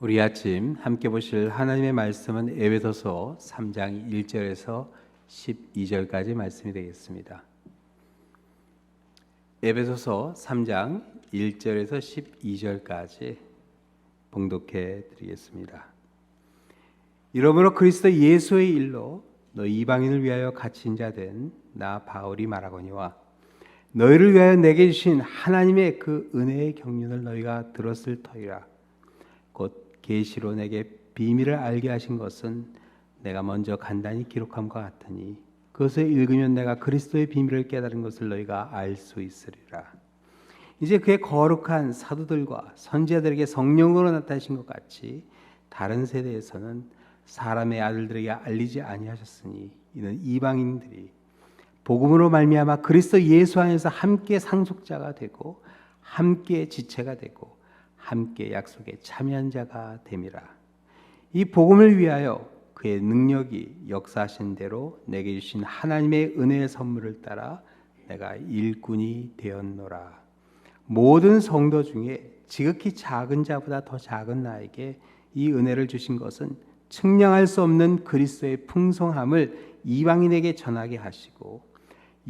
우리 아침 함께 보실 하나님의 말씀은 에베소서 3장 1절에서 12절까지 말씀이 되겠습니다. 에베소서 3장 1절에서 12절까지 봉독해 드리겠습니다. 이러므로 그리스도 예수의 일로 너희 이방인을 위하여 갇힌 자 된 나 바울이 말하거니와 너희를 위하여 내게 주신 하나님의 그 은혜의 경륜을 너희가 들었을 터이라. 곧 계시로 내게 비밀을 알게 하신 것은 내가 먼저 간단히 기록함과 같으니 그것을 읽으면 내가 그리스도의 비밀을 깨달은 것을 너희가 알 수 있으리라. 이제 그의 거룩한 사도들과 선지자들에게 성령으로 나타나신 것 같이 다른 세대에서는 사람의 아들들에게 알리지 아니하셨으니 이는 이방인들이 복음으로 말미암아 그리스도 예수 안에서 함께 상속자가 되고 함께 지체가 되고 함께 약속에 참여한 자가 됨이라. 이 복음을 위하여 그의 능력이 역사하신 대로 내게 주신 하나님의 은혜의 선물을 따라 내가 일꾼이 되었노라. 모든 성도 중에 지극히 작은 자보다 더 작은 나에게 이 은혜를 주신 것은 측량할 수 없는 그리스도의 풍성함을 이방인에게 전하게 하시고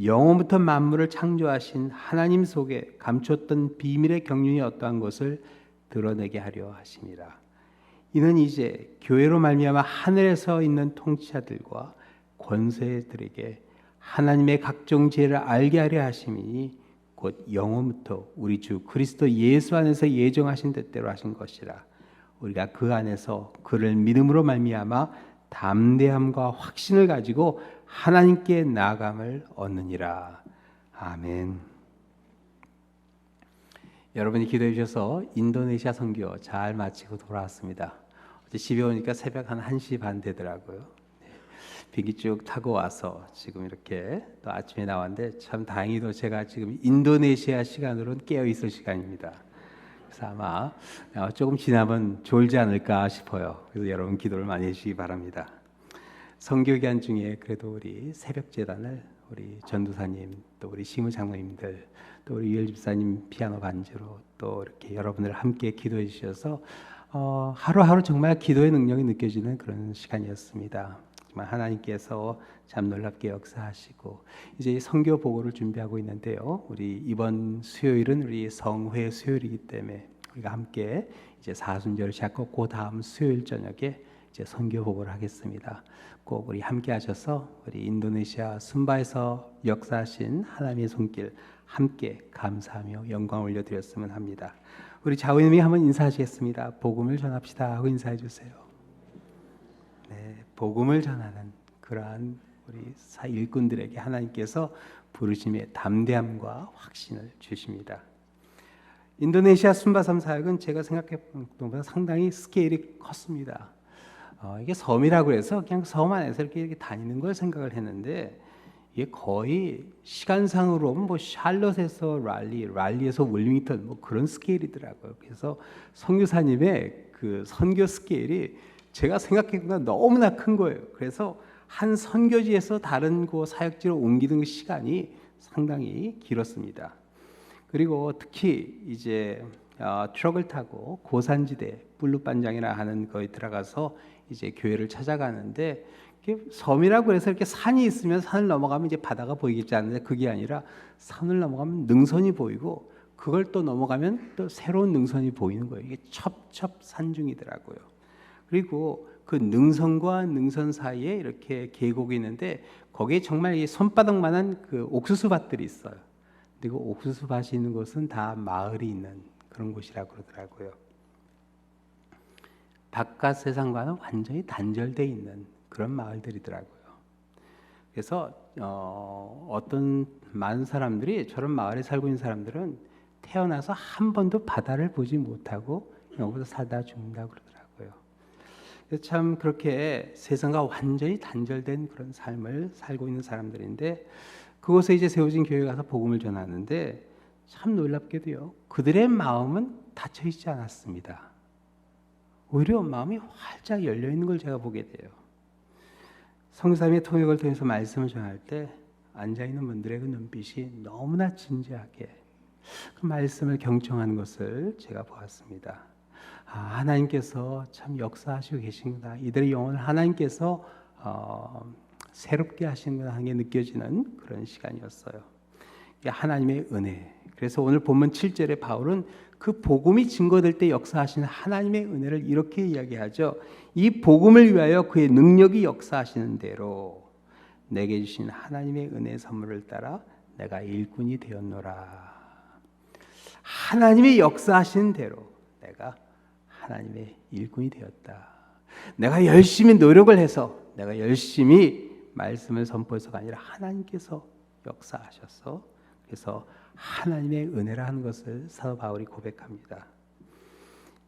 영원부터 만물을 창조하신 하나님 속에 감췄던 비밀의 경륜이 어떠한 것을 드러내게 하려 하심이라. 이는 이제 교회로 말미암아 하늘에서 있는 통치자들과 권세들에게 하나님의 각종 지혜를 알게 하려 하심이니 곧 영원부터 우리 주 그리스도 예수 안에서 예정하신 뜻대로 하신 것이라. 우리가 그 안에서 그를 믿음으로 말미암아 담대함과 확신을 가지고 하나님께 나아감을 얻느니라. 아멘. 여러분이 기도해 주셔서 인도네시아 선교 잘 마치고 돌아왔습니다. 어제 집에 오니까 새벽 한 1시 반 되더라고요. 비행기 쭉 타고 와서 지금 이렇게 또 아침에 나왔는데 참 다행히도 제가 지금 인도네시아 시간으로는 깨어 있을 시간입니다. 그래서 아마 조금 지나면 졸지 않을까 싶어요. 그래서 여러분 기도를 많이 해주시기 바랍니다. 선교 기간 중에 그래도 우리 새벽 제단을 우리 전도사님 또 우리 시무 장로님들 또 우리 유엘 집사님 피아노 반주로 또 이렇게 여러분들 함께 기도해 주셔서 하루하루 정말 기도의 능력이 느껴지는 그런 시간이었습니다. 정말 하나님께서 참 놀랍게 역사하시고 이제 선교 보고를 준비하고 있는데요. 우리 이번 수요일은 우리 성회 수요일이기 때문에 우리가 함께 이제 사순절을 시작하고 그 다음 수요일 저녁에 이제 선교 보고를 하겠습니다. 꼭 우리 함께 하셔서 우리 인도네시아 순바에서 역사하신 하나님의 손길 함께 감사하며 영광 올려드렸으면 합니다. 우리 좌우님이 한번 인사하시겠습니다. 복음을 전합시다 하고 인사해 주세요. 네, 복음을 전하는 그러한 우리 일꾼들에게 하나님께서 부르심의 담대함과 확신을 주십니다. 인도네시아 순바섬 사역은 제가 생각했던 것보다 상당히 스케일이 컸습니다. 이게 섬이라고 해서 그냥 섬 안에서 이렇게 다니는 걸 생각을 했는데 이게 거의 시간상으로 뭐 샬럿에서 랄리에서 웰링턴 뭐 그런 스케일이더라고요. 그래서 선교사님의 그 선교 스케일이 제가 생각했던 너무나 큰 거예요. 그래서 한 선교지에서 다른 곳 사역지로 옮기는 시간이 상당히 길었습니다. 그리고 특히 이제 트럭을 타고 고산지대 불루반장이라 하는 거에 들어가서 이제 교회를 찾아가는데 섬이라고 해서 이렇게 산이 있으면 산을 넘어가면 이제 바다가 보이겠지 않는데 그게 아니라 산을 넘어가면 능선이 보이고 그걸 또 넘어가면 또 새로운 능선이 보이는 거예요. 이게 첩첩산중이더라고요. 그리고 그 능선과 능선 사이에 이렇게 계곡이 있는데 거기에 정말 이 손바닥만한 그 옥수수 밭들이 있어요. 그리고 옥수수 밭이 있는 곳은 다 마을이 있는 그런 곳이라고 그러더라고요. 바깥 세상과는 완전히 단절되어 있는 그런 마을들이더라고요. 그래서 어떤 많은 사람들이 저런 마을에 살고 있는 사람들은 태어나서 한 번도 바다를 보지 못하고 여기서 살다 죽는다고 그러더라고요. 그래서 참 그렇게 세상과 완전히 단절된 그런 삶을 살고 있는 사람들인데 그곳에 이제 세워진 교회에 가서 복음을 전하는데 참 놀랍게도요. 그들의 마음은 닫혀 있지 않았습니다. 오히려 마음이 활짝 열려 있는 걸 제가 보게 돼요. 성삼의 통역을 통해서 말씀을 전할 때 앉아 있는 분들의 그 눈빛이 너무나 진지하게 그 말씀을 경청하는 것을 제가 보았습니다. 하나님께서 참 역사하시고 계신구나. 이들의 영혼을 하나님께서 새롭게 하시는구나 하는 게 느껴지는 그런 시간이었어요. 하나님의 은혜. 그래서 오늘 본문 7절에 바울은 그 복음이 증거될 때 역사하시는 하나님의 은혜를 이렇게 이야기하죠. 이 복음을 위하여 그의 능력이 역사하시는 대로 내게 주신 하나님의 은혜 선물을 따라 내가 일꾼이 되었노라. 하나님의 역사하시는 대로 내가 하나님의 일꾼이 되었다. 내가 열심히 노력을 해서 내가 열심히 말씀을 선포해서가 아니라 하나님께서 역사하셔서 그래서 하나님의 은혜라 하는 것을 사도 바울이 고백합니다.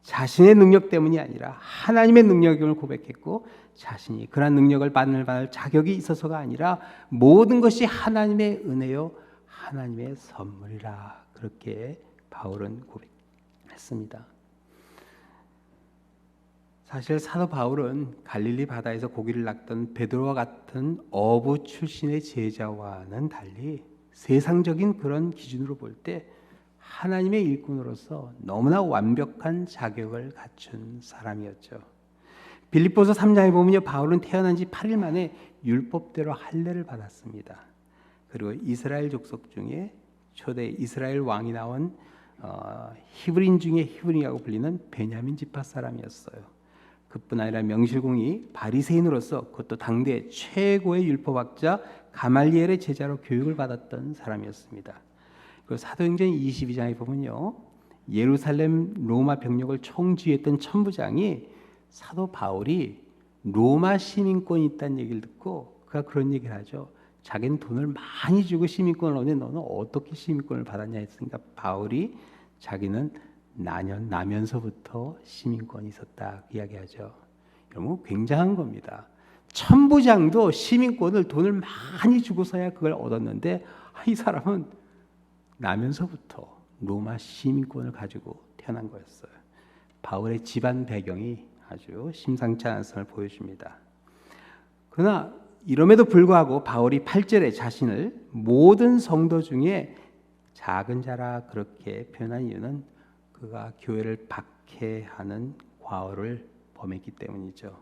자신의 능력 때문이 아니라 하나님의 능력임을 고백했고 자신이 그런 능력을 받을 자격이 있어서가 아니라 모든 것이 하나님의 은혜요 하나님의 선물이라 그렇게 바울은 고백했습니다. 사실 사도 바울은 갈릴리 바다에서 고기를 낚던 베드로와 같은 어부 출신의 제자와는 달리 세상적인 그런 기준으로 볼 때 하나님의 일꾼으로서 너무나 완벽한 자격을 갖춘 사람이었죠. 빌립보서 3장에 보면요, 바울은 태어난 지 8일 만에 율법대로 할례를 받았습니다. 그리고 이스라엘 족속 중에 초대 이스라엘 왕이 나온 히브리인 중에 히브리라고 불리는 베냐민 지파 사람이었어요. 그뿐 아니라 명실공히 바리새인으로서 그것도 당대 최고의 율법학자 가말리엘의 제자로 교육을 받았던 사람이었습니다. 그 사도행전 22장에 보면요, 예루살렘 로마 병력을 총지휘했던 천부장이 사도 바울이 로마 시민권이 있다는 얘기를 듣고 그가 그런 얘기를 하죠. 자기는 돈을 많이 주고 시민권을 얻는데 너는 어떻게 시민권을 받았냐 했으니까 바울이 자기는 나면서부터 시민권이 있었다 이야기하죠. 여러분 굉장한 겁니다. 천부장도 시민권을 돈을 많이 주고서야 그걸 얻었는데 이 사람은 나면서부터 로마 시민권을 가지고 태어난 거였어요. 바울의 집안 배경이 아주 심상치 않았음을 보여줍니다. 그러나 이럼에도 불구하고 바울이 8절에 자신을 모든 성도 중에 작은 자라 그렇게 표현한 이유는 그가 교회를 박해하는 과오를 범했기 때문이죠.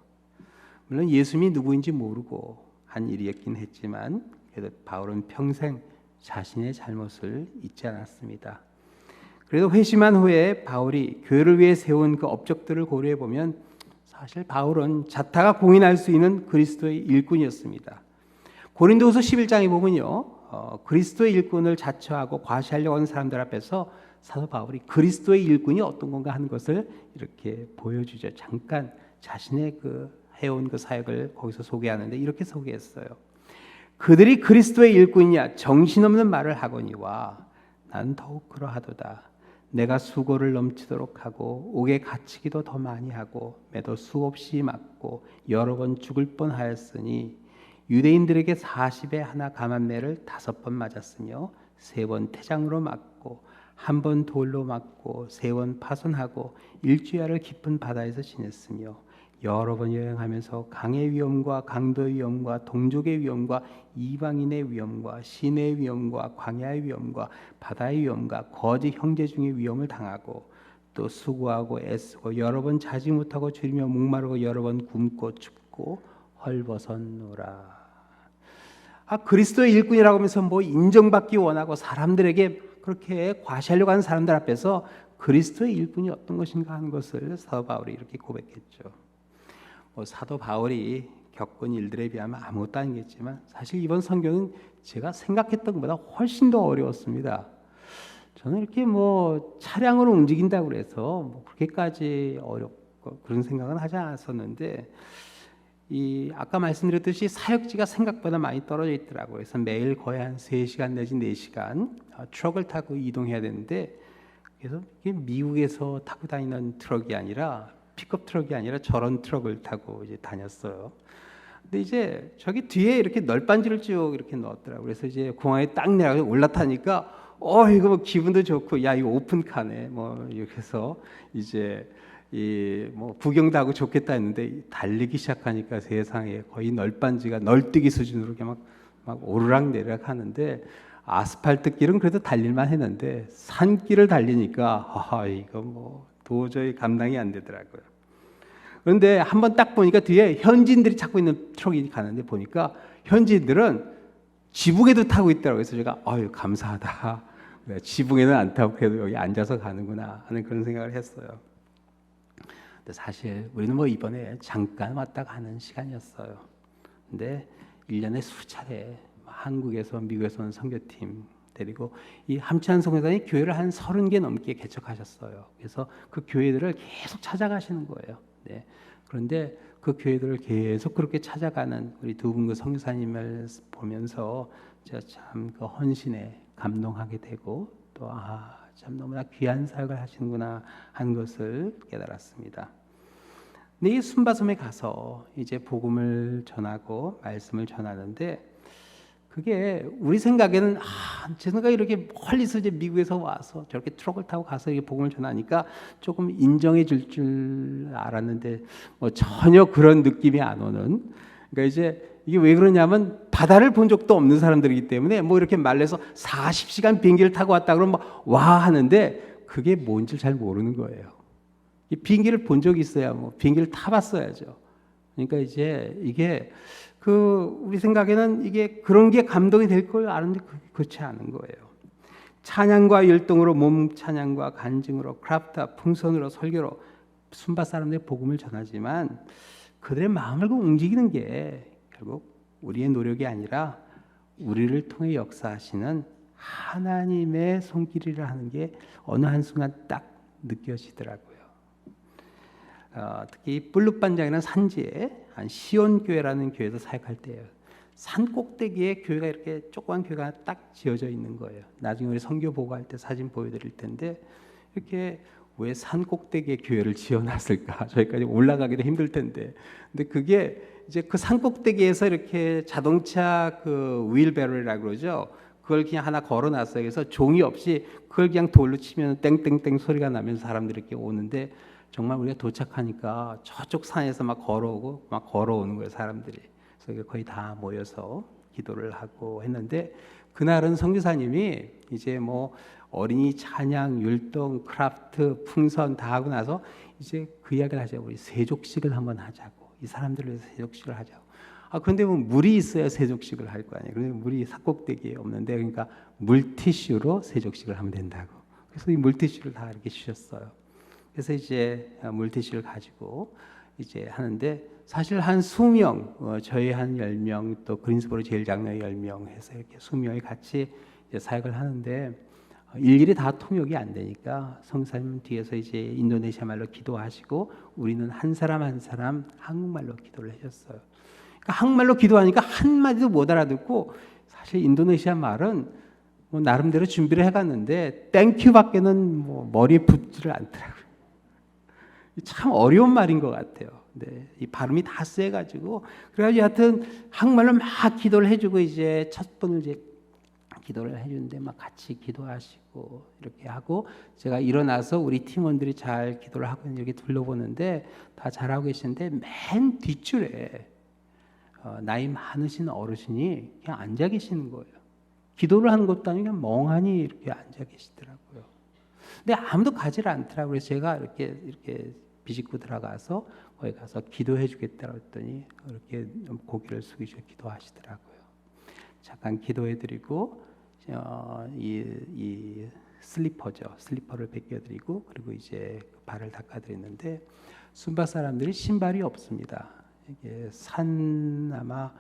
물론 예수님이 누구인지 모르고 한 일이었긴 했지만 그래도 바울은 평생 자신의 잘못을 잊지 않았습니다. 그래도 회심한 후에 바울이 교회를 위해 세운 그 업적들을 고려해 보면 사실 바울은 자타가 공인할 수 있는 그리스도의 일꾼이었습니다. 고린도후서 11장에 보면요, 그리스도의 일꾼을 자처하고 과시하려고 하는 사람들 앞에서 사도 바울이 그리스도의 일꾼이 어떤 건가 하는 것을 이렇게 보여주죠. 잠깐 자신의 그 해온 그 사역을 거기서 소개하는데 이렇게 소개했어요. 그들이 그리스도의 일꾼이냐 정신없는 말을 하거니와 나는 더욱 그러하도다. 내가 수고를 넘치도록 하고 옥에 갇히기도 더 많이 하고 매도 수없이 맞고 여러 번 죽을 뻔하였으니 유대인들에게 40에 하나 감한매를 5번 맞았으며 3번 태장으로 맞고 1번 돌로 맞고 3번 파손하고 일주야를 깊은 바다에서 지냈으며 여러 번 여행하면서 강의 위험과 강도의 위험과 동족의 위험과 이방인의 위험과 시내의 위험과 광야의 위험과 바다의 위험과 거짓 형제 중의 위험을 당하고 또 수고하고 애쓰고 여러 번 자지 못하고 줄이며 목마르고 여러 번 굶고 춥고 헐벗었노라. 그리스도의 일꾼이라고 하면서 뭐 인정받기 원하고 사람들에게 그렇게 과시하려고 하는 사람들 앞에서 그리스도의 일꾼이 어떤 것인가 하는 것을 사도 바울이 이렇게 고백했죠. 사도 바울이 겪은 일들에 비하면 아무것도 아니겠지만 사실 이번 선교는 제가 생각했던 것보다 훨씬 더 어려웠습니다. 저는 이렇게 차량으로 움직인다고 그래서 그렇게까지 어렵고 그런 생각은 하지 않았었는데 아까 말씀드렸듯이 사역지가 생각보다 많이 떨어져 있더라고요. 그래서 매일 거의 한 3시간 내지 4시간 트럭을 타고 이동해야 되는데 그래서 이게 미국에서 타고 다니는 트럭이 아니라 픽업 트럭이 아니라 저런 트럭을 타고 이제 다녔어요. 근데 이제 저기 뒤에 이렇게 널빤지를 쭉 이렇게 넣었더라고요. 그래서 이제 공항에 딱 내려 올라타니까 이거 기분도 좋고 야 이거 오픈카네 이렇게 해서 이제 구경도 하고 좋겠다 했는데 달리기 시작하니까 세상에 거의 널빤지가 널뛰기 수준으로 이렇게 막 오르락 내리락 하는데 아스팔트 길은 그래도 달릴만 했는데 산길을 달리니까 이거 도저히 감당이 안 되더라고요. 그런데 한번 딱 보니까 뒤에 현지인들이 찾고 있는 트럭이 가는데 보니까 현지인들은 지붕에도 타고 있더라고요. 그래서 제가 아유 감사하다. 네, 지붕에는 안 타고 그래도 여기 앉아서 가는구나 하는 그런 생각을 했어요. 근데 사실 우리는 뭐 이번에 잠깐 왔다 가는 시간이었어요. 근데 1년에 수차례 한국에서 미국에서 온 선교팀 데리고 이 함치한 성교단이 교회를 한 30개 넘게 개척하셨어요. 그래서 그 교회들을 계속 찾아가시는 거예요. 네. 그런데 그 교회들을 계속 그렇게 찾아가는 우리 두 분의 선교사님을 보면서 제가 참 그 헌신에 감동하게 되고 또 참 너무나 귀한 사역을 하시는구나 하는 것을 깨달았습니다. 근데 이 순바섬에 가서 이제 복음을 전하고 말씀을 전하는데 그게 우리 생각에는 제 생각에 이렇게 멀리서 이제 미국에서 와서 저렇게 트럭을 타고 가서 이게 복음을 전하니까 조금 인정해 줄 알았는데 뭐 전혀 그런 느낌이 안 오는. 그러니까 이제 이게 왜 그러냐면 바다를 본 적도 없는 사람들이기 때문에 뭐 이렇게 말려서 40시간 비행기를 타고 왔다 그러면 와 하는데 그게 뭔지 잘 모르는 거예요. 이 비행기를 본 적이 있어야 뭐 비행기를 타봤어야죠. 그러니까 이제 이게 우리 생각에는 이게 그런 게 감동이 될 걸 아는데 그렇지 않은 거예요. 찬양과 열동으로 몸 찬양과 간증으로 크라프트와 풍선으로 설교로 순바 사람들의 복음을 전하지만 그들의 마음을 움직이는 게 결국 우리의 노력이 아니라 우리를 통해 역사하시는 하나님의 손길이라 하는 게 어느 한순간 딱 느껴지더라고요. 특히 뿔룻반장이라는 산지에 한 시온교회라는 교회에서 사역할 때예요. 산 꼭대기에 교회가 이렇게 조그만 교회가 딱 지어져 있는 거예요. 나중에 우리 선교 보고할 때 사진 보여드릴 텐데 이렇게 왜 산 꼭대기에 교회를 지어놨을까? 저희까지 올라가기도 힘들 텐데. 근데 그게 이제 그 산 꼭대기에서 이렇게 자동차 그 휠베로라고 그러죠. 그걸 그냥 하나 걸어놨어요. 그래서 종이 없이 그걸 그냥 돌로 치면 땡땡땡 소리가 나면서 사람들이 이렇게 오는데 정말 우리가 도착하니까 저쪽 산에서 막 걸어오고 막 걸어오는 거예요, 사람들이. 그래서 거의 다 모여서 기도를 하고 했는데 그날은 선교사님이 이제 뭐 어린이 찬양, 율동, 크라프트, 풍선 다 하고 나서 이제 그 이야기를 하자고. 우리 세족식을 한번 하자고. 이 사람들을 위해서 세족식을 하자고. 그런데 뭐 물이 있어야 세족식을 할 거 아니에요. 그런데 물이 산꼭대기에 없는데 그러니까 물티슈로 세족식을 하면 된다고. 그래서 이 물티슈를 다 이렇게 주셨어요. 그래서 이제 물티슈를 가지고 이제 하는데 사실 한 20명, 저희 한 10명, 또 그린스보로 제일 장로의 10명 해서 이렇게 20명이 같이 이제 사역을 하는데 일일이 다 통역이 안 되니까 성사님 뒤에서 이제 인도네시아 말로 기도하시고 우리는 한 사람 한 사람 한국말로 기도를 해줬어요. 그러니까 한국말로 기도하니까 한마디도 못 알아듣고 사실 인도네시아 말은 뭐 나름대로 준비를 해갔는데 땡큐밖에는 뭐 머리에 붙지를 않더라고요. 참 어려운 말인 것 같아요. 네, 이 발음이 다 세가지고 그래가지고 하여튼 한국말로 막 기도를 해주고 이제 첫 번을 이제 기도를 해주는데 막 같이 기도하시고 이렇게 하고 제가 일어나서 우리 팀원들이 잘 기도를 하고 이렇게 둘러보는데 다 잘하고 계시는데 맨 뒷줄에 나이 많으신 어르신이 그냥 앉아 계시는 거예요. 기도를 하는 것도 아니고 그냥 멍하니 이렇게 앉아 계시더라고요. 근데 아무도 가지를 않더라고요. 그래서 제가 이렇게 비집고 들어가서 거기 가서 기도해 주겠다고 했더니 이렇게 고개를 숙이셔 기도하시더라고요. 잠깐 기도해드리고 이 슬리퍼죠. 슬리퍼를 벗겨드리고 그리고 이제 발을 닦아드렸는데 순바 사람들이 신발이 없습니다. 이게 아마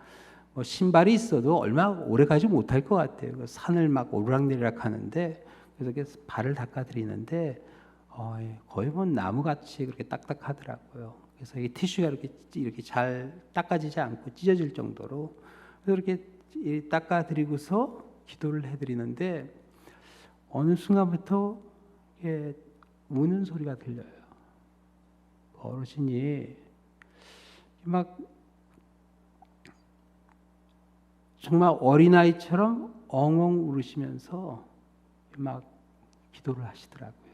뭐 신발이 있어도 얼마 오래 가지 못할 것 같아요. 산을 막 오르락내리락 하는데 그래서 발을 닦아드리는데 거의 뭐 나무같이 그렇게 딱딱하더라고요. 그래서 이 티슈가 이렇게 잘 닦아지지 않고 찢어질 정도로 그래서 이렇게 닦아드리고서 기도를 해드리는데 어느 순간부터 우는 소리가 들려요. 어르신이 막 정말 어린아이처럼 엉엉 울으시면서 막 기도를 하시더라고요.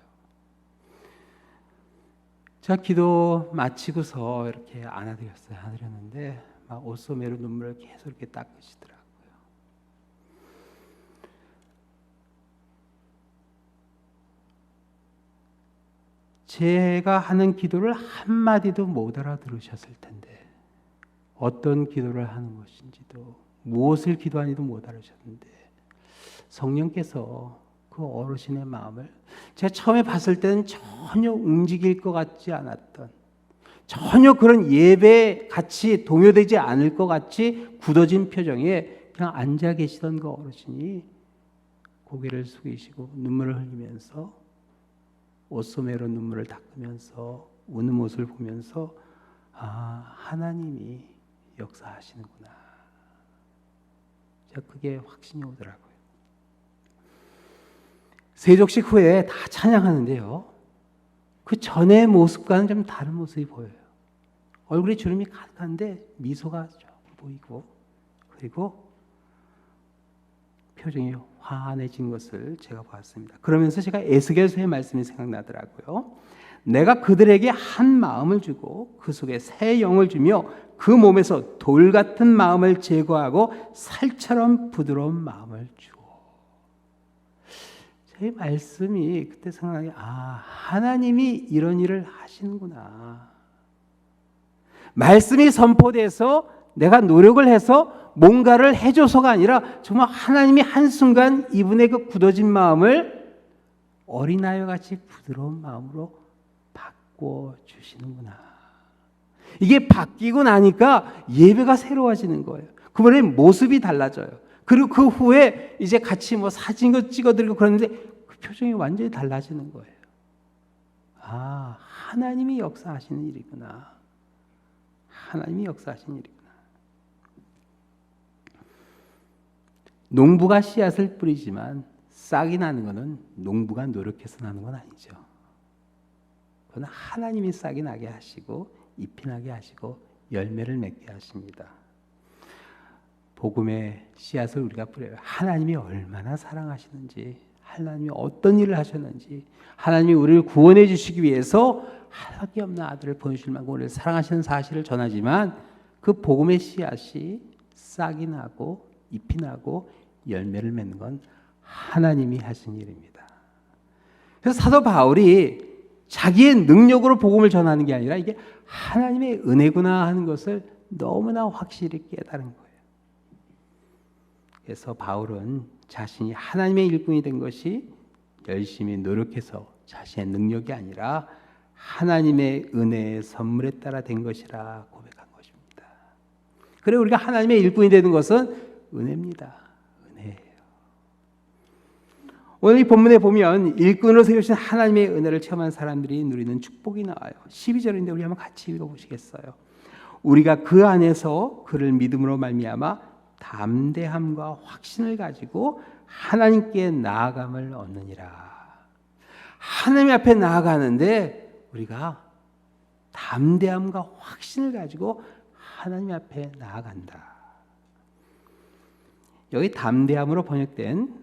제가 기도 마치고서 이렇게 안아드렸는데 막 옷소매로 눈물을 계속 이렇게 닦으시더라고요. 제가 하는 기도를 한마디도 못 알아들으셨을 텐데, 어떤 기도를 하는 것인지도, 무엇을 기도하는지도 못 알아주셨는데, 성령께서 그 어르신의 마음을, 제가 처음에 봤을 때는 전혀 움직일 것 같지 않았던, 전혀 그런 예배에 같이 동요되지 않을 것 같이 굳어진 표정에 그냥 앉아 계시던 그 어르신이 고개를 숙이시고 눈물을 흘리면서 옷소매로 눈물을 닦으면서 우는 모습을 보면서, 아, 하나님이 역사하시는구나. 제가 그게 확신이 오더라고요. 세족식 후에 다 찬양하는데요, 그 전의 모습과는 좀 다른 모습이 보여요. 얼굴에 주름이 가득한데 미소가 좀 보이고, 그리고 표정이 환해진 것을 제가 보았습니다. 그러면서 제가 에스겔서의 말씀이 생각나더라고요. 내가 그들에게 한 마음을 주고 그 속에 새 영을 주며 그 몸에서 돌 같은 마음을 제거하고 살처럼 부드러운 마음을 주고. 제 말씀이 그때 생각나게, 아, 하나님이 이런 일을 하시는구나. 말씀이 선포돼서 내가 노력을 해서 뭔가를 해줘서가 아니라 정말 하나님이 한순간 이분의 그 굳어진 마음을 어린아이와 같이 부드러운 마음으로 바꿔주시는구나. 이게 바뀌고 나니까 예배가 새로워지는 거예요. 그분의 모습이 달라져요. 그리고 그 후에 이제 같이 뭐 사진도 찍어드리고 그러는데 그 표정이 완전히 달라지는 거예요. 아, 하나님이 역사하시는 일이구나. 하나님이 역사하시는 일이구나. 농부가 씨앗을 뿌리지만 싹이 나는 것은 농부가 노력해서 나는 건 아니죠. 그건 하나님이 싹이 나게 하시고 잎이 나게 하시고 열매를 맺게 하십니다. 복음의 씨앗을 우리가 뿌려요. 하나님이 얼마나 사랑하시는지, 하나님이 어떤 일을 하셨는지, 하나님이 우리를 구원해 주시기 위해서 하나밖에 없는 아들을 보내주실 만큼 우리를 사랑하시는 사실을 전하지만, 그 복음의 씨앗이 싹이 나고 잎이 나고 열매를 맺는 건 하나님이 하신 일입니다. 그래서 사도 바울이 자기의 능력으로 복음을 전하는 게 아니라 이게 하나님의 은혜구나 하는 것을 너무나 확실히 깨달은 거예요. 그래서 바울은 자신이 하나님의 일꾼이 된 것이 열심히 노력해서 자신의 능력이 아니라 하나님의 은혜의 선물에 따라 된 것이라 고백한 것입니다. 그래, 우리가 하나님의 일꾼이 되는 것은 은혜입니다. 은혜예요. 오늘 이 본문에 보면 일꾼으로 세우신 하나님의 은혜를 체험한 사람들이 누리는 축복이 나와요. 12절인데 우리 한번 같이 읽어보시겠어요? 우리가 그 안에서 그를 믿음으로 말미암아 담대함과 확신을 가지고 하나님께 나아감을 얻느니라. 하나님 앞에 나아가는데 우리가 담대함과 확신을 가지고 하나님 앞에 나아간다. 여기 담대함으로 번역된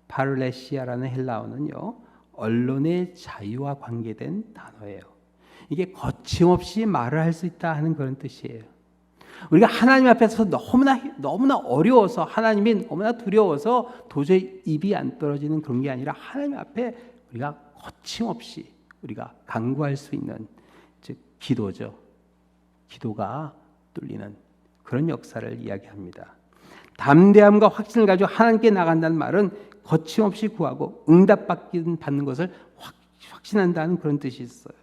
파를레시아라는 헬라어는요, 언론의 자유와 관계된 단어예요. 이게 거침없이 말을 할 수 있다 하는 그런 뜻이에요. 우리가 하나님 앞에서 너무나 어려워서, 하나님이 너무나 두려워서 도저히 입이 안 떨어지는 그런 게 아니라 하나님 앞에 우리가 거침없이 우리가 간구할 수 있는, 즉 기도죠. 기도가 뚫리는 그런 역사를 이야기합니다. 담대함과 확신을 가지고 하나님께 나간다는 말은 거침없이 구하고 응답받는 것을 확신한다는 그런 뜻이 있어요.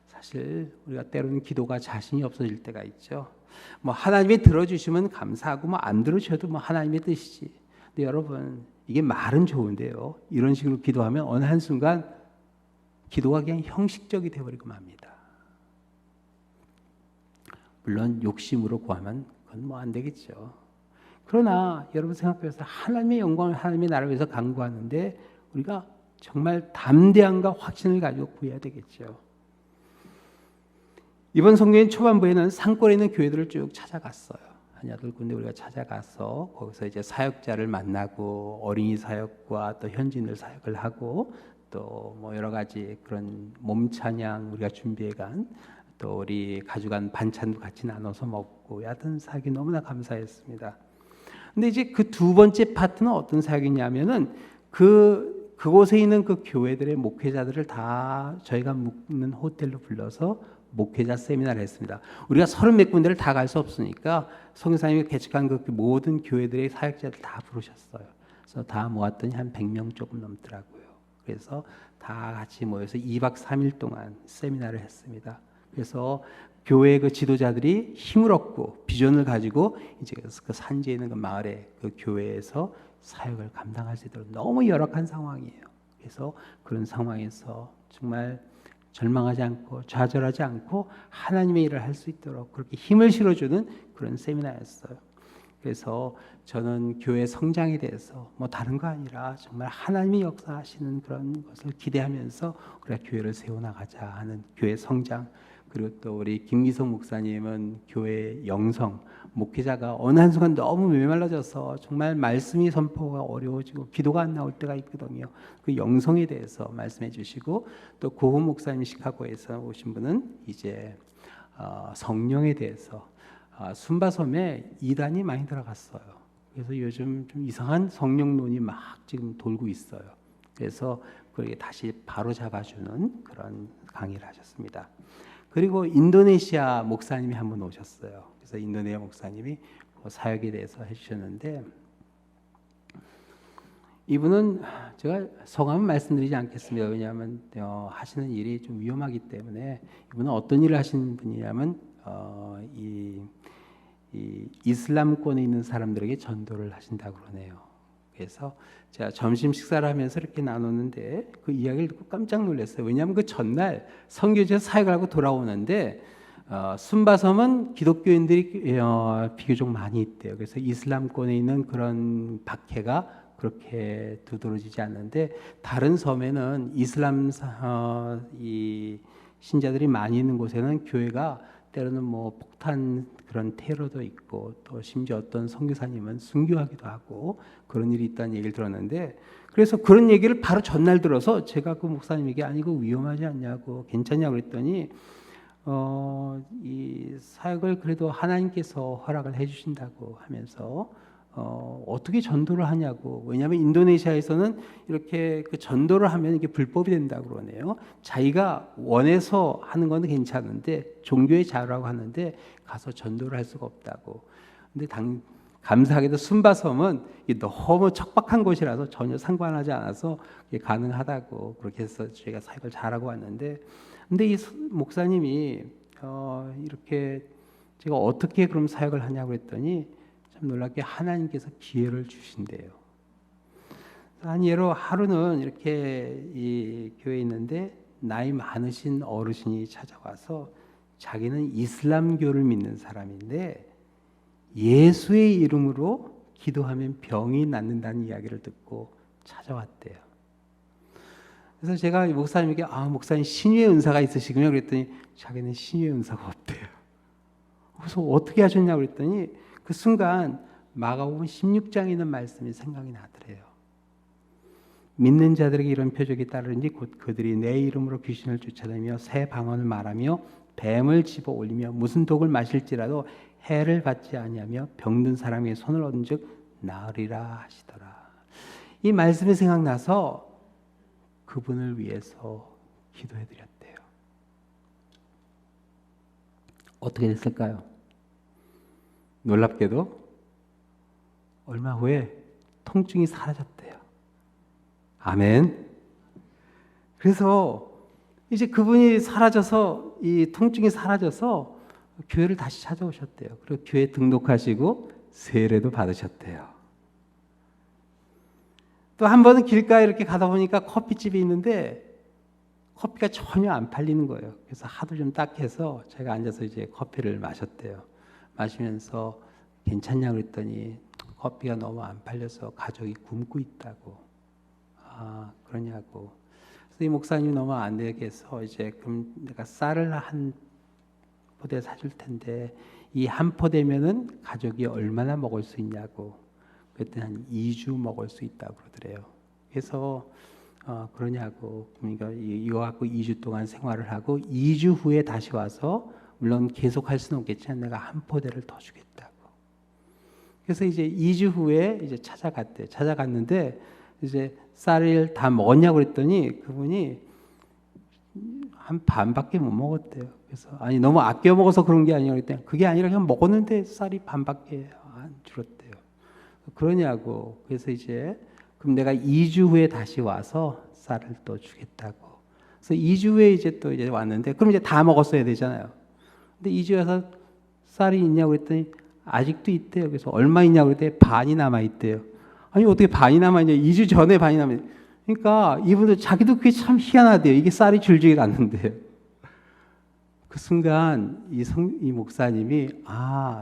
사실 우리가 때로는 기도가 자신이 없어질 때가 있죠. 뭐 하나님이 들어주시면 감사하고 뭐 안 들어주셔도 뭐 하나님의 뜻이지. 근데 여러분, 이게 말은 좋은데요, 이런 식으로 기도하면 어느 한순간 기도가 그냥 형식적이 되어버리고 맙니다. 물론 욕심으로 구하면 그건 뭐 안 되겠죠. 그러나 여러분 생각해보세요. 하나님의 영광을, 하나님의 나라를 위해서 간구하는데 우리가 정말 담대함과 확신을 가지고 구해야 되겠죠. 이번 성경의 초반부에는 산골에 있는 교회들을 쭉 찾아갔어요. 한 8군데 우리가 찾아가서 거기서 이제 사역자를 만나고 어린이 사역과 또 현지인들 사역을 하고 또 뭐 여러 가지 그런 몸찬양 우리가 준비해간, 또 우리 가져간 반찬도 같이 나눠서 먹고, 하여튼 사역이 너무나 감사했습니다. 근데 이제 그 두 번째 파트는 어떤 사역이냐면은 그 그곳에 있는 그 교회들의 목회자들을 다 저희가 묵는 호텔로 불러서 목회자 세미나를 했습니다. 우리가 30몇 군데를 다 갈 수 없으니까 성교사님이 개척한 그 모든 교회들의 사역자들 다 부르셨어요. 그래서 다 모았더니 한 100명 조금 넘더라고요. 그래서 다 같이 모여서 2박 3일 동안 세미나를 했습니다. 그래서 교회 그 지도자들이 힘을 얻고 비전을 가지고 이제 그 산지에 있는 그 마을에 그 교회에서 사역을 감당할 수 있도록 너무 열악한 상황이에요. 그래서 그런 상황에서 정말 절망하지 않고 좌절하지 않고 하나님의 일을 할 수 있도록 그렇게 힘을 실어주는 그런 세미나였어요. 그래서 저는 교회 성장에 대해서 뭐 다른 거 아니라 정말 하나님이 역사하시는 그런 것을 기대하면서 우리가 교회를 세워나가자 하는 교회 성장, 그리고 또 우리 김기성 목사님은 교회 영성, 목회자가 어느 한순간 너무 메말라져서 정말 말씀이 선포가 어려워지고 기도가 안 나올 때가 있거든요. 그 영성에 대해서 말씀해 주시고, 또 고훈 목사님 시카고에서 오신 분은 이제 성령에 대해서 순바섬에 이단이 많이 들어갔어요. 그래서 요즘 좀 이상한 성령론이 막 지금 돌고 있어요. 그래서 그렇게 다시 바로 잡아주는 그런 강의를 하셨습니다. 그리고 인도네시아 목사님이 한 분 오셨어요. 그래서 인도네시아 목사님이 사역에 대해서 해주셨는데, 이분은 제가 성함은 말씀드리지 않겠습니다. 왜냐하면 하시는 일이 좀 위험하기 때문에. 이분은 어떤 일을 하시는 분이냐면 이 이슬람권에 있는 사람들에게 전도를 하신다고 그러네요. 그래서 제가 점심 식사를 하면서 이렇게 나눴는데 그 이야기를 듣고 깜짝 놀랐어요. 왜냐하면 그 전날 선교지에서 사역을 하고 돌아오는데 순바섬은 기독교인들이 비교적 많이 있대요. 그래서 이슬람권에 있는 그런 박해가 그렇게 두드러지지 않는데, 다른 섬에는 이슬람 이 신자들이 많이 있는 곳에는 교회가 때로는 뭐 폭탄 그런 테러도 있고, 또 심지어 어떤 선교사님은 순교하기도 하고 그런 일이 있다는 얘기를 들었는데, 그래서 그런 얘기를 바로 전날 들어서 제가 그 목사님에게 아니 이거 위험하지 않냐고 괜찮냐고 그랬더니 이 사역을 그래도 하나님께서 허락을 해주신다고 하면서 어떻게 전도를 하냐고. 왜냐하면 인도네시아에서는 이렇게 그 전도를 하면 이게 불법이 된다고 그러네요. 자기가 원해서 하는 건 괜찮은데 종교의 자유라고 하는데 가서 전도를 할 수가 없다고. 근데 감사하게도 순바섬은 너무 척박한 곳이라서 전혀 상관하지 않아서 가능하다고 그렇게 해서 저희가 사역을 잘하고 왔는데, 근데 이 목사님이 이렇게 제가 어떻게 그럼 사역을 하냐고 했더니 참 놀랍게 하나님께서 기회를 주신대요. 한 예로 하루는 이렇게 이 교회에 있는데 나이 많으신 어르신이 찾아와서 자기는 이슬람교를 믿는 사람인데 예수의 이름으로 기도하면 병이 낫는다는 이야기를 듣고 찾아왔대요. 그래서 제가 목사님에게 목사님 신유의 은사가 있으시군요 그랬더니 자기는 신유의 은사가 없대요. 그래서 어떻게 하셨냐고 그랬더니 그 순간 마가복음 16장에 있는 말씀이 생각이 나더래요. 믿는 자들에게 이런 표적이 따르는지 곧 그들이 내 이름으로 귀신을 쫓아내며 새 방언을 말하며 뱀을 집어 올리며 무슨 독을 마실지라도 해를 받지 아니하며 병든 사람의 손을 얻은즉 나으리라 하시더라. 이 말씀이 생각나서 그분을 위해서 기도해드렸대요. 어떻게 됐을까요? 놀랍게도 얼마 후에 통증이 사라졌대요. 아멘. 그래서 이제 그분이 사라져서 이 통증이 사라져서 교회를 다시 찾아오셨대요. 그리고 교회 등록하시고 세례도 받으셨대요. 또 한 번은 길가에 이렇게 가다 보니까 커피집이 있는데 커피가 전혀 안 팔리는 거예요. 그래서 하도 좀 딱해서 제가 앉아서 이제 커피를 마셨대요. 마시면서 괜찮냐고 그랬더니 커피가 너무 안 팔려서 가족이 굶고 있다고. 그러냐고. 그래서 이 목사님이 너무 안 되겠어. 이제 그럼 내가 쌀을 한 포대 사줄 텐데 이 한 포대면은 가족이 얼마나 먹을 수 있냐고. 그랬더니 한 2주 먹을 수 있다고 그러더래요. 그래서 그러냐고. 그러니까 이거 갖고 2주 동안 생활을 하고 2주 후에 다시 와서 물론 계속 할 수는 없겠지만 내가 한 포대를 더 주겠다고. 그래서 이제 2주 후에 이제 찾아갔는데 이제 쌀을 다 먹었냐고 그랬더니 그분이 한 반밖에 못 먹었대요. 그래서 아니 너무 아껴 먹어서 그런 게 아니라 그랬더니 그게 아니라 그냥 먹었는데 쌀이 반밖에 안 줄었대요. 그러냐고. 그래서 이제 그럼 내가 2주 후에 다시 와서 쌀을 또 주겠다고. 그래서 2주 후에 이제 또 이제 왔는데 그럼 이제 다 먹었어야 되잖아요. 근데 2주 와서 쌀이 있냐고 그랬더니 아직도 있대요. 그래서 얼마 있냐고 그랬더니 반이 남아 있대요. 아니 어떻게 반이 남아 있냐? 2주 전에 반이 남아 있. 그러니까 이분도 자기도 그게 참 희한하대요. 이게 쌀이 줄지를 않는데요. 그 순간 이 목사님이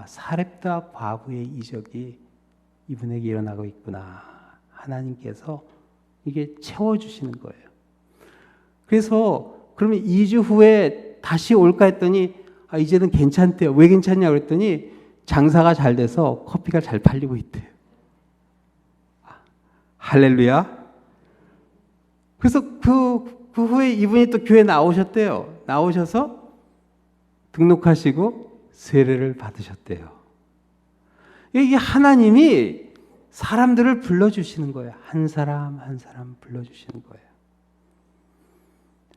사렙다 과부의 이적이 이분에게 일어나고 있구나. 하나님께서 이게 채워주시는 거예요. 그래서 그러면 2주 후에 다시 올까 했더니 이제는 괜찮대요. 왜 괜찮냐고 그랬더니 장사가 잘 돼서 커피가 잘 팔리고 있대요. 할렐루야. 그래서 그 후에 이분이 또 교회 나오셨대요. 나오셔서 등록하시고 세례를 받으셨대요. 이게 하나님이 사람들을 불러주시는 거예요. 한 사람 한 사람 불러주시는 거예요.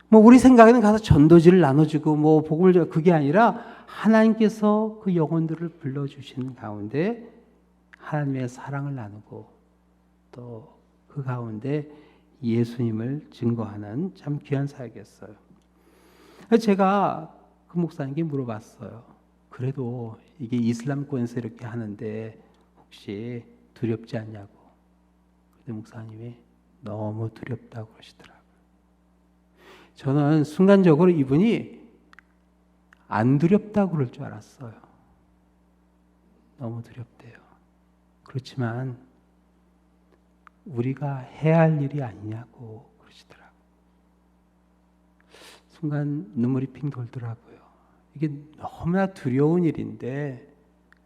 뭐 우리 생각에는 가서 전도지를 나눠주고 뭐 복음을 줘 그게 아니라 하나님께서 그 영혼들을 불러주시는 가운데 하나님의 사랑을 나누고 또 그 가운데 예수님을 증거하는 참 귀한 사역이었어요. 제가 그 목사님께 물어봤어요. 그래도 이게 이슬람권에서 이렇게 하는데 혹시 두렵지 않냐고. 근데 목사님이 너무 두렵다고 그러시더라고요. 저는 순간적으로 이분이 안 두렵다고 그럴 줄 알았어요. 너무 두렵대요. 그렇지만 우리가 해야 할 일이 아니냐고 그러시더라고요. 순간 눈물이 핑 돌더라고요. 이게 너무나 두려운 일인데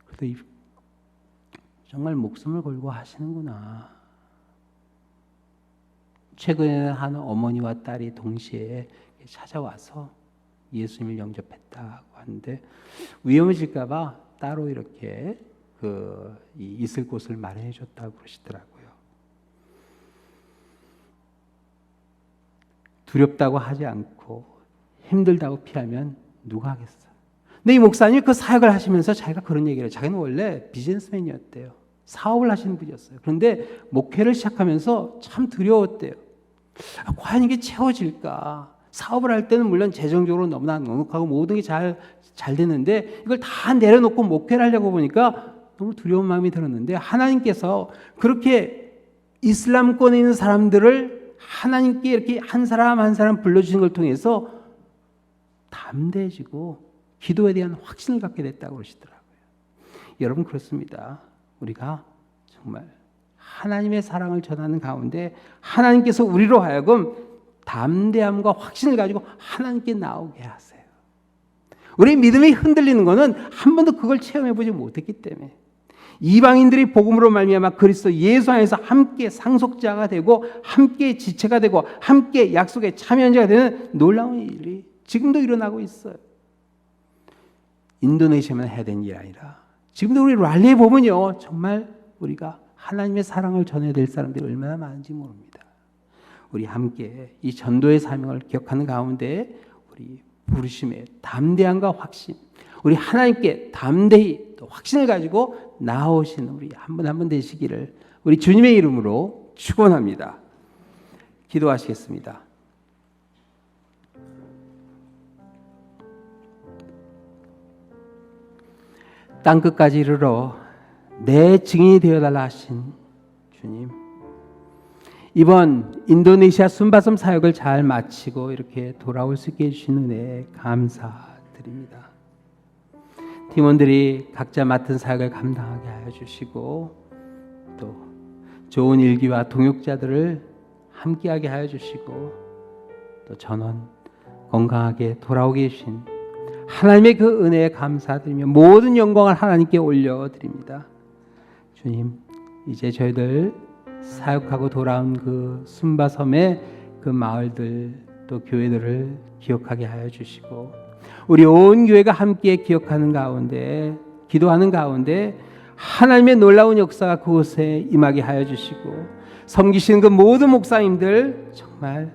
그래도 정말 목숨을 걸고 하시는구나. 최근에 한 어머니와 딸이 동시에 찾아와서 예수님을 영접했다고 하는데 위험해질까 봐 따로 이렇게 있을 곳을 마련해 줬다고 그러시더라고요. 두렵다고 하지 않고 힘들다고 피하면 누가 하겠어요? 근데 이 목사님이 그 사역을 하시면서 자기가 그런 얘기를 해요. 자기는 원래 비즈니스맨이었대요. 사업을 하시는 분이었어요. 그런데 목회를 시작하면서 참 두려웠대요. 과연 이게 채워질까? 사업을 할 때는 물론 재정적으로 너무나 넉넉하고 모든 게 잘 되는데 이걸 다 내려놓고 목회를 하려고 보니까 너무 두려운 마음이 들었는데 하나님께서 그렇게 이슬람권에 있는 사람들을 하나님께 이렇게 한 사람 한 사람 불러주신 걸 통해서 담대해지고 기도에 대한 확신을 갖게 됐다고 그러시더라고요. 여러분 그렇습니다. 우리가 정말 하나님의 사랑을 전하는 가운데 하나님께서 우리로 하여금 담대함과 확신을 가지고 하나님께 나오게 하세요. 우리의 믿음이 흔들리는 것은 한 번도 그걸 체험해보지 못했기 때문에 이방인들이 복음으로 말미암아 그리스도 예수 안에서 함께 상속자가 되고 함께 지체가 되고 함께 약속에 참여한 자가 되는 놀라운 일이 지금도 일어나고 있어요. 인도네시아만 해야 되는 일이 아니라 지금도 우리 랄리에 보면요 정말 우리가 하나님의 사랑을 전해야 될 사람들이 얼마나 많은지 모릅니다. 우리 함께 이 전도의 사명을 기억하는 가운데 우리 부르심의 담대함과 확신, 우리 하나님께 담대히 또 확신을 가지고 나오시는 우리 한 분 한 분 되시기를 우리 주님의 이름으로 축원합니다. 기도하시겠습니다. 땅끝까지 이르러 내 증인이 되어달라 하신 주님, 이번 인도네시아 순바섬 사역을 잘 마치고 이렇게 돌아올 수 있게 해주신 은혜에 감사드립니다. 팀원들이 각자 맡은 사역을 감당하게 하여 주시고 또 좋은 일기와 동역자들을 함께하게 하여 주시고 또 전원 건강하게 돌아오게 해주신 하나님의 그 은혜에 감사드리며 모든 영광을 하나님께 올려드립니다. 주님, 이제 저희들 사역하고 돌아온 그 순바섬의 그 마을들 또 교회들을 기억하게 하여 주시고 우리 온 교회가 함께 기억하는 가운데 기도하는 가운데 하나님의 놀라운 역사가 그곳에 임하게 하여 주시고 섬기시는 그 모든 목사님들 정말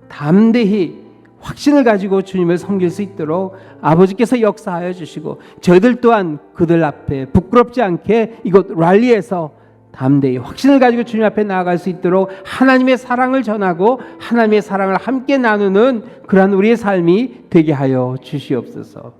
담대히 확신을 가지고 주님을 섬길 수 있도록 아버지께서 역사하여 주시고, 저희들 또한 그들 앞에 부끄럽지 않게 이곳 랄리에서 담대히 확신을 가지고 주님 앞에 나아갈 수 있도록 하나님의 사랑을 전하고 하나님의 사랑을 함께 나누는 그러한 우리의 삶이 되게 하여 주시옵소서.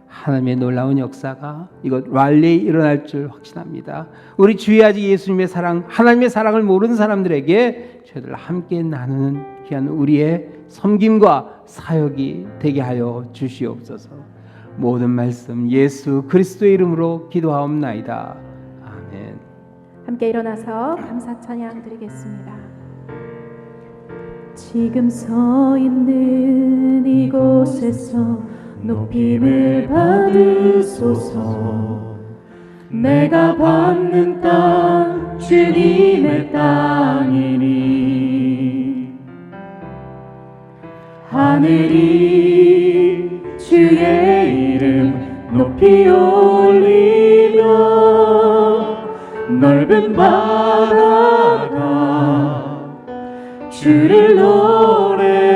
하나님의 놀라운 역사가 이곳 랄리에 일어날 줄 확신합니다. 우리 주의 아직 예수님의 사랑, 하나님의 사랑을 모르는 사람들에게 저희들 함께 나누는 귀한 우리의 섬김과 사역이 되게 하여 주시옵소서. 모든 말씀 예수 그리스도의 이름으로 기도하옵나이다. 아멘. 함께 일어나서 감사 찬양 드리겠습니다. 지금 서 있는 이곳에서 높임을 받으소서. 내가 받는 땅 주님의 땅이니 하늘이 주의 이름 높이 올리며 넓은 바다가 주를 노래해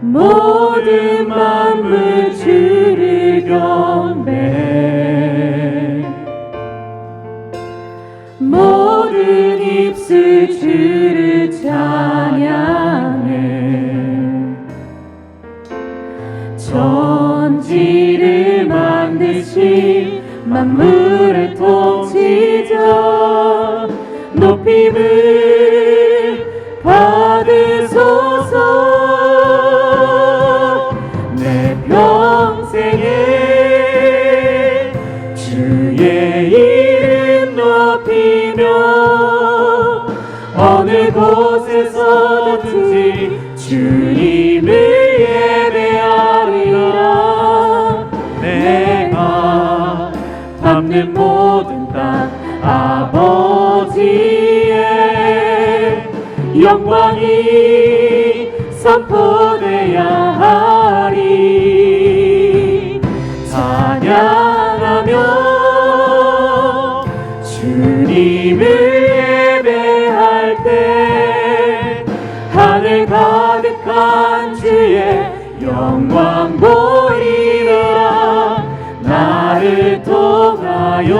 모든 만물 주를 경배해 모든 입술 주를 찬양해 천지를 만드신 만물의 통치자 높임을 받으소서. 내 평생에 주의 이름 높이며 어느 곳에서든지 주님을 예배하리라. 내가 밟는 모든 땅 아버지의 영광이 선포되어야 하리. 찬양하며 주님을 예배할 때 하늘 가득한 주의 영광 보이라. 나를 통하여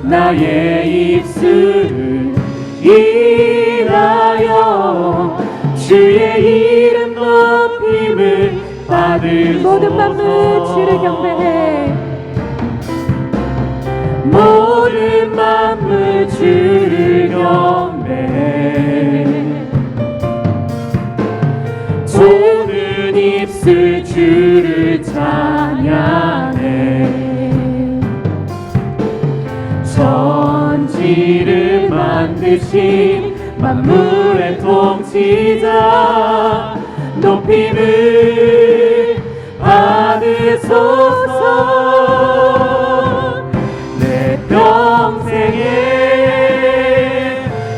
나의 입술을 인하여 주의 이름 높임을 받으소서. 모든 만물 주를 경배해 모든 만물 주를 경배해 모든 입술 주를 찬양해 천지를 만드신 만물의 통치자 높임을 받으소서. 내 평생에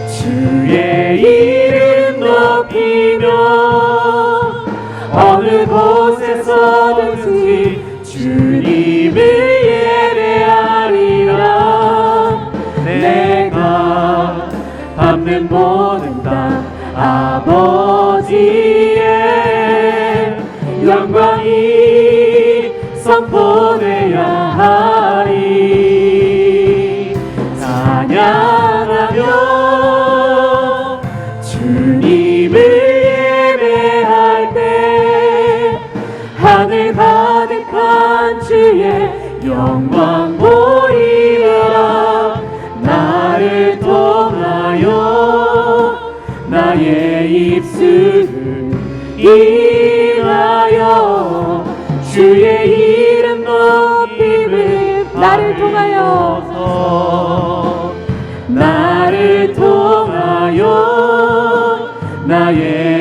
주의 이름 높이며 어느 곳에서든지 주님을 예배하리라. 내가 밟는 모든 땅 아버지의 영광이 선포되어야 하리. 찬양하며 주님을 예배할 때 하늘 가득한 주의 영광 보이라. 나를 통하여 나의 입술을 인하여 주의 이름 높임을 나를 통하여 나를 통하여 나의